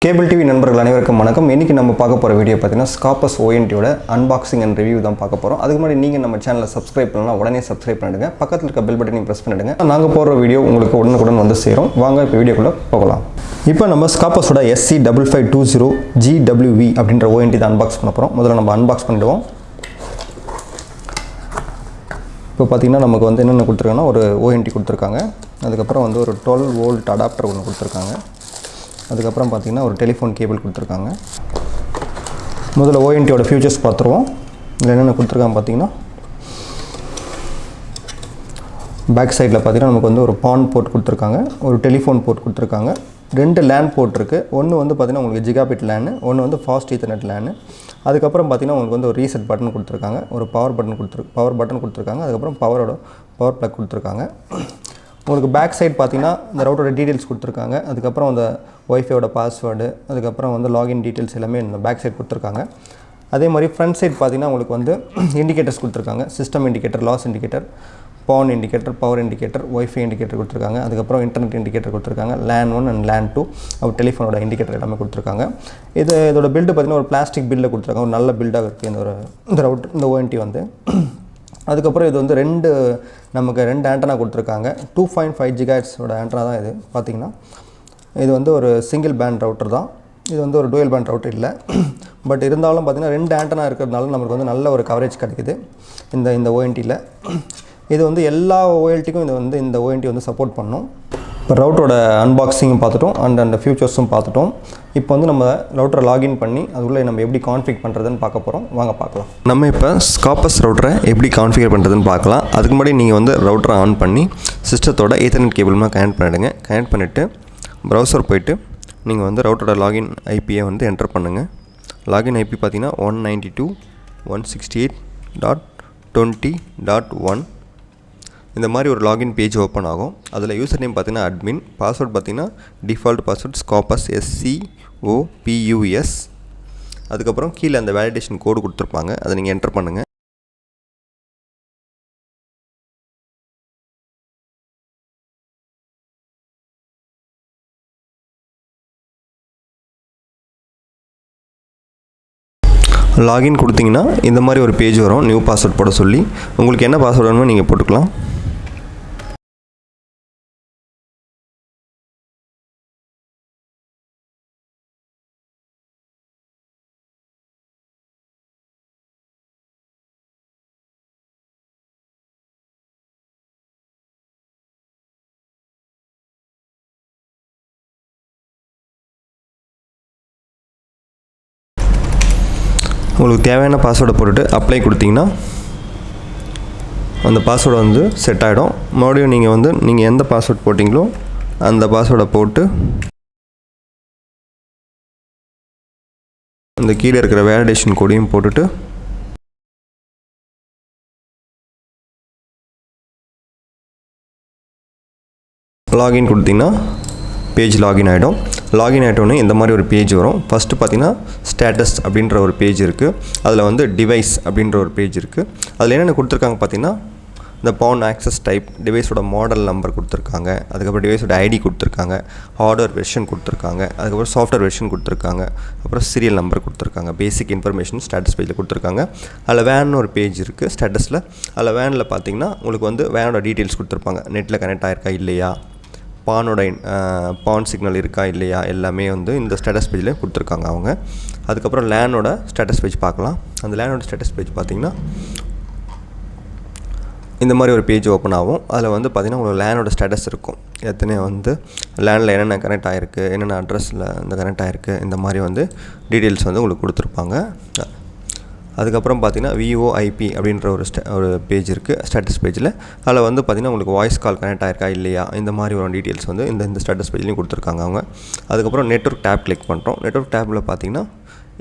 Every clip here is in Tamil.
கேபிள் டிவி நண்பர்கள் அனைவருக்கும் வணக்கம். இன்றைக்கி நம்ம பார்க்க போகிற வீடியோ பார்த்தீங்கன்னா SCOPUS ONTயோட அன்பாக்சிங் அண்ட் ரிவ்யூ தான் பார்க்க போகிறோம். அதுக்கு முன்னாடி நீங்கள் நம்ம சேனலை சப்ஸ்கிரைப் பண்ணலாம், உடனே சப்ஸ்கிரைப் பண்ணிடுங்க. பக்கத்தில் இருக்க பெல் பட்டனையும் ப்ரெஸ் பண்ணிடுங்க. நாங்கள் போடுற வீடியோ உங்களுக்கு உடனுக்குடன் வந்து சேரும். வாங்க இப்போ வீடியோக்குள்ளே போகலாம். இப்போ நம்ம SCOPUSோட SC5520GWV அப்படின்ற ONT தான் அன்பாக்ஸ் பண்ண போகிறோம். முதல்ல நம்ம அன்பாக்ஸ் பண்ணிடுவோம். இப்போ பார்த்திங்கன்னா நமக்கு வந்து என்னென்ன கொடுத்துருக்காங்கன்னா ஒரு ONT கொடுத்துருக்காங்க. அதுக்கப்புறம் வந்து ஒரு 12 வோல்ட் அடாப்டர் ஒன்று கொடுத்துருக்காங்க. அதுக்கப்புறம் பார்த்திங்கன்னா ஒரு டெலிஃபோன் கேபிள் கொடுத்துருக்காங்க. முதல்ல ONTயோட ஃபியூச்சர்ஸ் பார்த்துருவோம். இதில் என்னென்ன கொடுத்துருக்காங்க பார்த்திங்கன்னா, பேக் சைடில் பார்த்திங்கன்னா நமக்கு வந்து ஒரு பான் போர்ட் கொடுத்துருக்காங்க, ஒரு டெலிஃபோன் போர்ட் கொடுத்துருக்காங்க, 2 லேன் போர்ட் இருக்குது. ஒன்று வந்து பார்த்திங்கன்னா உங்களுக்கு ஜிகாபிட் லேனு, ஒன்று வந்து ஃபாஸ்ட் ஈத்தர்நெட் லேனு. அதுக்கப்புறம் பார்த்திங்கன்னா உங்களுக்கு வந்து ஒரு ரீசெட் பட்டன் கொடுத்துருக்காங்க, ஒரு பவர் பட்டன் கொடுத்துருக்காங்க. அதுக்கப்புறம் பவர் ப்ளக் கொடுத்துருக்காங்க. உங்களுக்கு பேக் சைடு பார்த்திங்கன்னா இந்த ரவுட்டரோட டீட்டெயில்ஸ் கொடுத்துருக்காங்க. அதுக்கப்புறம் அந்த ஒய்ஃபையோட பாஸ்வேர்டு, அதுக்கப்புறம் வந்து லாகின் டீட்டெயில்ஸ் எல்லாமே இந்த பேக் சைடு கொடுத்துருக்காங்க. அதே மாதிரி ஃப்ரண்ட் சைடு பார்த்திங்கன்னா உங்களுக்கு வந்து இண்டிகேட்டர்ஸ் கொடுத்துருக்காங்க. System indicator, LOS indicator, PON indicator, power indicator, wifi indicator கொடுத்துருக்காங்க. அதுக்கப்புறம் இன்டர்நெட் இண்டிகேட்டர் கொடுத்துருக்காங்க. லேன் 1 அண்ட் லேன் 2 அவர் டெலிஃபோனோட இண்டிகேட்டர் எல்லாமே கொடுத்துருக்காங்க. இதோட பில்டு பார்த்திங்கன்னா ஒரு பிளாஸ்டிக் பில்டில் கொடுத்துருக்காங்க. ஒரு நல்ல பில்டாக இருக்குது இந்த ரவுட்டர், இந்த ONT வந்து. அதுக்கப்புறம் இது வந்து நமக்கு ரெண்டு ஆண்டனா கொடுத்துருக்காங்க. 2.5 GHz ஆண்டனா தான் இது. பார்த்திங்கன்னா இது வந்து ஒரு சிங்கிள் பேண்ட் ரவுட்டர் தான். இது வந்து ஒரு டூயல் பேண்ட் ரவுட்டர் இல்லை. பட் இருந்தாலும் பார்த்திங்கன்னா 2 ஆண்டனா இருக்கிறதுனால நமக்கு வந்து நல்ல ஒரு கவரேஜ் கிடைக்குது இந்த ONTயில். இது வந்து எல்லா OLTக்கும் இந்த ONT வந்து சப்போர்ட் பண்ணும். இப்போ ரவுட்டரோட அன்பாக்சிங்கும் பார்த்துட்டோம், அந்த ஃபியூச்சர்ஸும் பார்த்துட்டோம். இப்போ வந்து நம்ம ரவுட்டரை லாகின் பண்ணி அதுக்குள்ளே நம்ம எப்படி கான்ஃபிகர் பண்ணுறதுன்னு பார்க்க போகிறோம். வாங்க பார்க்கலாம். நம்ம இப்போ SCOPUS ரவுட்டரை எப்படி கான்ஃபிகர் பண்ணுறதுன்னு பார்க்கலாம். அதுக்கு முன்னாடி நீங்கள் வந்து ரவுட்டரை ஆன் பண்ணி சிஸ்டத்தோட ஈத்தர்நெட் கேபிள்மா கனெக்ட் பண்ணிவிடுங்க. கனெக்ட் பண்ணிவிட்டு ப்ரௌசர் போய்ட்டு நீங்கள் வந்து ரவுட்டரோட லாகின் ஐபியை வந்து என்டர் பண்ணுங்கள். லாகின் ஐபி பார்த்தீங்கன்னா 192.168.20.1. இந்த மாதிரி ஒரு லாகின் பேஜ் ஓப்பன் ஆகும். அதில் யூசர் நேம் பார்த்தீங்கன்னா அட்மின், பாஸ்வேர்ட் பார்த்தீங்கன்னா டிஃபால்ட் பாஸ்வேர்ட் SCOPUS SCOPUS. அதுக்கப்புறம் கீழே அந்த வேலிடேஷன் கோடு கொடுத்துருப்பாங்க, அதை நீங்கள் என்டர் பண்ணுங்கள். லாகின் கொடுத்தீங்கன்னா இந்த மாதிரி ஒரு பேஜ் வரும். நியூ பாஸ்வேர்ட் போட சொல்லி உங்களுக்கு என்ன பாஸ்வேர்டு வேணுமோ நீங்கள் போட்டுக்கலாம். உங்களுக்கு தேவையான பாஸ்வேர்டை போட்டுட்டு அப்ளை கொடுத்தீங்கன்னா அந்த பாஸ்வேர்டை வந்து செட் ஆகிடும். மறுபடியும் நீங்கள் எந்த பாஸ்வேர்ட் போட்டிங்களோ அந்த பாஸ்வேர்டை போட்டு அந்த கீழே இருக்கிற வேலிடேஷன் கோடையும் போட்டுட்டு லாகின் கொடுத்தீங்கன்னா பேஜ் லாகின் ஆகிடும். லாகின் ஆகிட்டோன்னே இந்த மாதிரி ஒரு பேஜ் வரும். ஃபஸ்ட்டு பார்த்திங்கன்னா ஸ்டேட்டஸ் அப்படின்ற ஒரு பேஜ் இருக்குது. அதில் வந்து டிவைஸ் அப்படின்ற ஒரு பேஜ் இருக்குது. அதில் என்னென்ன கொடுத்துருக்காங்க பார்த்திங்கன்னா, இந்த பான் ஆக்சஸ் டைப், டிவைஸோட மாடல் நம்பர் கொடுத்துருக்காங்க, அதுக்கப்புறம் டிவைஸோட ஐடி கொடுத்துருக்காங்க, ஹார்ட்வேர் வெர்ஷன் கொடுத்துருக்காங்க, அதுக்கப்புறம் சாஃப்ட்வேர் வெர்ஷன் கொடுத்துருக்காங்க, அப்புறம் சீரியல் நம்பர் கொடுத்துருக்காங்க. பேசிக் இன்ஃபர்மேஷன் ஸ்டேட்டஸ் பேஜில் கொடுத்துருக்காங்க. அதில் வேன் ஒரு பேஜ் இருக்குது ஸ்டேட்டஸில். அதில் வேனில் பார்த்திங்கன்னா உங்களுக்கு வந்து வேனோட டீட்டெயில்ஸ் கொடுத்துருப்பாங்க. நெட்டில் கனெக்ட் ஆகிருக்கா இல்லையா, பான் சிக்னல் இருக்கா இல்லையா, எல்லாமே வந்து இந்த ஸ்டேட்டஸ் பேஜில் கொடுத்துருக்காங்க அவங்க. அதுக்கப்புறம் லேனோட ஸ்டேட்டஸ் பேஜ் பார்க்கலாம். அந்த லேனோட ஸ்டேட்டஸ் பேஜ் பார்த்திங்கன்னா இந்த மாதிரி ஒரு பேஜ் ஓப்பன் ஆகும். அதில் வந்து பார்த்திங்கன்னா உங்களுக்கு லேனோட ஸ்டேட்டஸ் இருக்கும். எத்தனை வந்து லேனில் என்னென்ன கனெக்ட் ஆகிருக்கு, என்னென்ன அட்ரஸில் இந்த கனெக்ட் ஆகிருக்கு, இந்த மாதிரி வந்து டீட்டெயில்ஸ் வந்து உங்களுக்கு கொடுத்துருப்பாங்க. அதுக்கப்புறம் பார்த்திங்கன்னா VoIP அப்படின்ற ஒரு பேஜ் இருக்குது ஸ்டேட்டஸ் பேஜில். அதில் வந்து பார்த்திங்கன்னா உங்களுக்கு வாய்ஸ் கால் கனெக்ட் ஆகிருக்கா இல்லையா, இந்த மாதிரி ஒரு டீட்டெயில்ஸ் வந்து இந்த ஸ்டேட்டஸ் பேஜ்லேயும் கொடுத்துருக்காங்க அவங்க. அதுக்கப்புறம் நெட்வொர்க் டேப் கிளிக் பண்ணுறோம். நெட்வொர்க் டேப்பில் பார்த்திங்கன்னா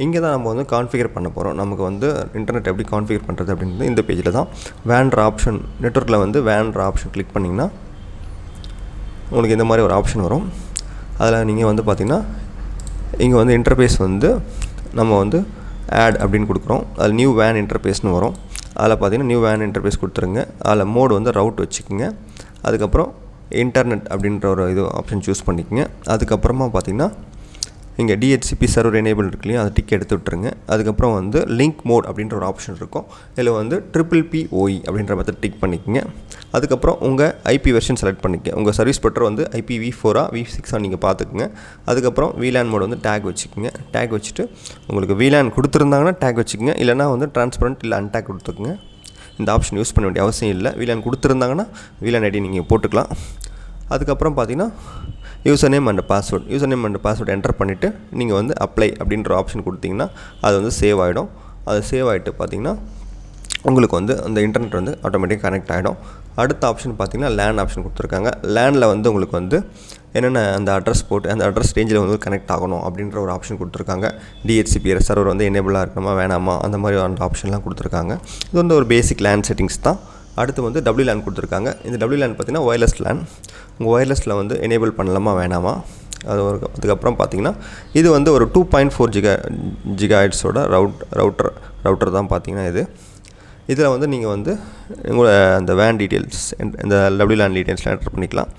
இங்கே தான் நம்ம வந்து கான்ஃபிகர் பண்ண போகிறோம். நமக்கு வந்து இன்டர்நெட் எப்படி கான்ஃபிகர் பண்ணுறது அப்படின்றது இந்த பேஜில் தான். வேன்ற ஆப்ஷன், நெட்வொர்க்கில் வந்து வேன்ற ஆப்ஷன் கிளிக் பண்ணிங்கன்னா உங்களுக்கு இந்த மாதிரி ஒரு ஆப்ஷன் வரும். அதில் நீங்கள் வந்து பார்த்திங்கன்னா இங்கே வந்து இன்டர்ஃபேஸ் வந்து நம்ம வந்து ஆட் அப்படின்னு கொடுக்குறோம். அதில் நியூ வேன் இன்டர்ஃபேஸ்னு வரும். அதில் பார்த்திங்கன்னா நியூ வேன் இன்டர்ஃபேஸ் கொடுத்துருங்க. அதில் மோடு வந்து ரவுட் வச்சுக்கோங்க. அதுக்கப்புறம் இன்டர்நெட் அப்படின்ற ஒரு ஆப்ஷன் சூஸ் பண்ணிக்கோங்க. அதுக்கப்புறமா பார்த்திங்கன்னா இங்கே டிஹெச்சிபி சர்வர் எனேபிள் இருக்கு இல்லையா, அதை டிக் எடுத்து விட்டுருங்க. அதுக்கப்புறம் வந்து லிங்க் மோட் அப்படின்ற ஒரு ஆப்ஷன் இருக்கும். இதில் வந்து PPPoE அப்படின்ற மெத்தட் டிக் பண்ணிக்கோங்க. அதுக்கப்புறம் உங்கள் ஐபி வெர்ஷன் செலக்ட் பண்ணிக்க. உங்கள் சர்வீஸ் ப்ரொவைடர் வந்து IPv4 V6 நீங்கள் பார்த்துக்குங்க. அதுக்கப்புறம் VLAN மோட் வந்து டேக் வச்சுக்கோங்க. டேக் வச்சுட்டு உங்களுக்கு VLAN கொடுத்துருந்தாங்கன்னா டேக் வச்சுக்கோங்க, இல்லைனா வந்து டிரான்ஸ்பரண்ட் இல்லை அன்டேக் கொடுத்துக்குங்க. இந்த ஆப்ஷன் யூஸ் பண்ண வேண்டிய அவசியம் இல்லை. VLAN கொடுத்துருந்தாங்கன்னா VLAN ஐடி நீங்கள் போட்டுக்கலாம். அதுக்கப்புறம் பார்த்தீங்கன்னா user name and password enter பண்ணிவிட்டு நீங்கள் வந்து அப்ளை அப்படின்ற ஆப்ஷன் கொடுத்தீங்கன்னா அது வந்து சேவ் ஆகிடும். அது சேவ் ஆகிட்டு பார்த்தீங்கன்னா உங்களுக்கு வந்து அந்த இன்டர்நெட் வந்து ஆட்டோமேட்டிக்காக கனெக்ட் ஆகிடும். அடுத்த ஆப்ஷன் பார்த்தீங்கன்னா லேன் ஆப்ஷன் கொடுத்துருக்காங்க. லேனில் வந்து உங்களுக்கு வந்து என்னென்ன அந்த அட்ரஸ் போட்டு அந்த அட்ரஸ் ரேஞ்சில் வந்து கனெக்ட் ஆகணும் அப்படின்ற ஒரு ஆப்ஷன் கொடுத்துருக்காங்க. டிஹெச்சிபி சர்வர் வந்து எனேபிளாக இருக்கணுமா வேணாமா அந்த மாதிரி அந்த ஆப்ஷன்லாம் கொடுத்துருக்காங்க. இது வந்து ஒரு பேசிக் லேன் செட்டிங்ஸ் தான். அடுத்து வந்து WLAN கொடுத்துருக்காங்க. இந்த WLAN பார்த்தீங்கன்னா ஒயர்லெஸ் லேன். உங்கள் ஒயர்லெஸில் வந்து எனேபிள் பண்ணலாமா வேணாமா அதுக்கப்புறம் பார்த்தீங்கன்னா இது வந்து ஒரு 2.4 GHz ரவுட்டர் தான் பார்த்தீங்கன்னா இதில் வந்து நீங்கள் வந்து உங்களோட அந்த வேன் டீட்டெயில்ஸ் இந்த WLAN டீட்டெயில்ஸ்லாம் என்டர் பண்ணிக்கலாம்.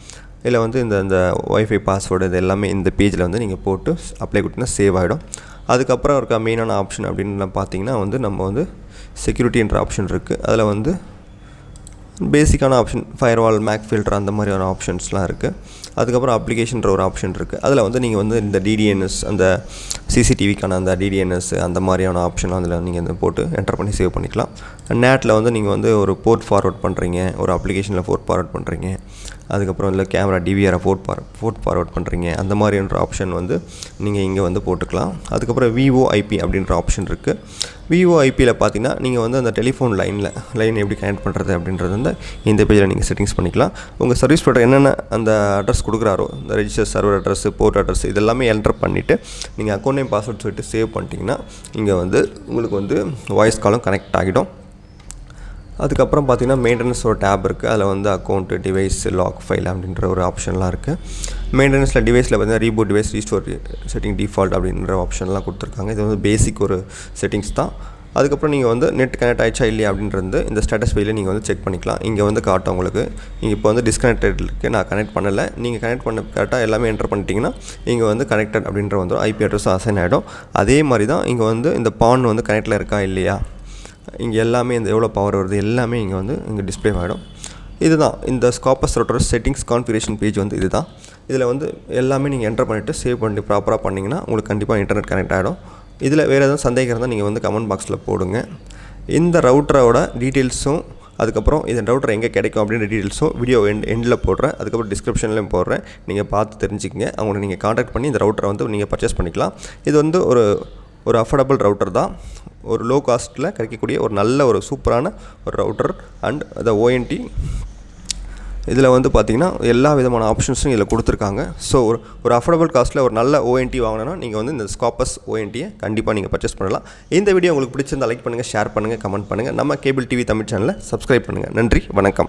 இதில் வந்து இந்த வைஃபை பாஸ்வேர்டு இது எல்லாமே இந்த பேஜில் வந்து நீங்கள் போட்டு அப்ளை கொடுத்தீங்கன்னா சேவ் ஆகிடும். அதுக்கப்புறம் இருக்க மெயினான ஆப்ஷன் அப்படின்னு பார்த்தீங்கன்னா வந்து நம்ம வந்து செக்யூரிட்டின்ற ஆப்ஷன் இருக்குது. அதில் வந்து பேசிக்கான ஆப்ஷன் ஃபயர்வால் மேக் ஃபில்டர் அந்த மாதிரியான ஆப்ஷன்ஸ்லாம் இருக்குது. அதுக்கப்புறம் அப்ளிகேஷன்ற ஒரு ஆப்ஷன் இருக்குது. அதில் வந்து நீங்கள் வந்து இந்த DDNS அந்த CCTVக்கான அந்த DDNS அந்த மாதிரியான ஆப்ஷன் அதில் நீங்கள் இந்த போட்டு என்டர் பண்ணி சேவ் பண்ணிக்கலாம். நேட்டில் வந்து நீங்கள் வந்து ஒரு போர்ட் ஃபார்வர்ட் பண்ணுறீங்க, ஒரு அப்ளிகேஷனில் போர்ட் ஃபார்வர்ட் பண்ணுறீங்க, அதுக்கப்புறம் இல்லை கேமரா DVR போர்ட் ஃபார்வர்ட் பண்ணுறீங்க, அந்த மாதிரின்ற ஆப்ஷன் வந்து நீங்கள் இங்கே வந்து போட்டுக்கலாம். அதுக்கப்புறம் VoIP அப்படின்ற ஆப்ஷன் இருக்குது. VoIPயில் பார்த்தீங்கன்னா நீங்கள் வந்து அந்த டெலிஃபோன் லைன் எப்படி கனெக்ட் பண்ணுறது அப்படின்றது வந்து இந்த பேஜில் நீங்கள் செட்டிங்ஸ் பண்ணிக்கலாம். உங்கள் சர்வீஸ் ப்ரொவைடர் என்னென்ன அந்த அட்ரஸ் கொடுக்குறாரோ இந்த register server address, port address இதெல்லாமே என்டர் பண்ணிவிட்டு நீங்கள் அக்கௌண்ட் நேம் பாஸ்வேர்ட் சொல்லிட்டு சேவ் பண்ணிட்டீங்கன்னா இங்கே வந்து உங்களுக்கு வந்து வாய்ஸ் காலும் கனெக்ட் ஆகிடும். அதுக்கப்புறம் பார்த்தீங்கன்னா மெயின்டெனன்ஸ் ஒரு டேப் இருக்குது. அதில் வந்து அக்கௌண்ட்டு, டிவைஸ், லாக் ஃபைல் அப்படின்ற ஒரு ஆப்ஷன்லாம் இருக்குது. மெயின்டெனன்ஸில் டிவைஸில் பார்த்தீங்கன்னா reboot device, restore setting default அப்படின்ற ஆப்ஷன்லாம் கொடுத்துருக்காங்க. இது வந்து பேசிக் ஒரு செட்டிங்ஸ் தான். அதுக்கப்புறம் நீங்கள் வந்து நெட் கனெக்ட் ஆகிடுச்சா இல்லையா அப்படின்றது இந்த ஸ்டேட்டஸ் ஃபைலில் நீங்கள் வந்து செக் பண்ணிக்கலாம். இங்கே வந்து காட்டும் உங்களுக்கு. நீங்கள் இப்போ வந்து டிஸ்கனெக்டட் இருக்குது, நான் கனெக்ட் பண்ணலை. நீங்கள் கனெக்ட் பண்ண கரெக்டாக எல்லாமே என்டர் பண்ணிட்டீங்கன்னா இங்கே வந்து கனெக்டட் அப்படின்ற வந்து ஐபி அட்ரஸும் அசைன் ஆகிடும். அதே மாதிரி தான் இங்கே வந்து இந்த பான் வந்து கனெக்டில் இருக்கா இல்லையா, இங்கே எல்லாமே இந்த எவ்வளோ பவர் வருது எல்லாமே இங்கே வந்து இங்கே டிஸ்பிளே ஆகிடும். இதுதான் இந்த ஸ்காப்பஸ் ரவுட்டர் செட்டிங்ஸ் கான்ஃபிகரேஷன் பேஜ் வந்து இதுதான். இதில் வந்து எல்லாமே நீங்கள் என்டர் பண்ணிவிட்டு சேவ் பண்ணி ப்ராப்பராக பண்ணிங்கன்னா உங்களுக்கு கண்டிப்பாக இன்டர்நெட் கனெக்ட் ஆகிடும். இதில் வேறு எதுவும் சந்தேகம் இருந்தால் நீங்கள் வந்து கமெண்ட் பாக்ஸில் போடுங்க. இந்த ரவுட்டரோட டீட்டெயில்ஸும் அதுக்கப்புறம் இந்த ரவுட்டர் எங்கே கிடைக்கும் அப்படின்ற டீட்டெயில்ஸும் வீடியோ எண்டில் போடுறேன். அதுக்கப்புறம் டிஸ்கிரிப்ஷன்லேயும் போடுறேன். நீங்கள் பார்த்து தெரிஞ்சுக்கங்க. அவங்களை நீங்கள் காண்டாக்ட் பண்ணி இந்த ரவுட்டரை வந்து நீங்கள் பர்ச்சேஸ் பண்ணிக்கலாம். இது வந்து ஒரு அஃபோர்டபுள் ரவுட்டர் தான். ஒரு லோ காஸ்ட்டில் கிடைக்கக்கூடிய ஒரு நல்ல ஒரு சூப்பரான ஒரு ரவுட்டர் அண்ட் அந்த ONT இதில் வந்து பார்த்திங்கன்னா எல்லா விதமான ஆப்ஷன்ஸும் இதில் கொடுத்துருக்காங்க. ஸோ ஒரு அஃபோர்டபுள் காஸ்ட்டில் ஒரு நல்ல ONT வாங்கினா நீங்கள் வந்து இந்த ஸ்காப்பஸ் ONTயை கண்டிப்பாக நீங்கள் பர்ச்சேஸ் பண்ணலாம். இந்த வீடியோ உங்களுக்கு பிடிச்சிருந்தால் லைக் பண்ணுங்கள், ஷேர் பண்ணுங்கள், கமெண்ட் பண்ணுங்கள். நம்ம கேபிள் டிவி தமிழ் சேனலை சப்ஸ்கிரைப் பண்ணுங்கள். நன்றி, வணக்கம்.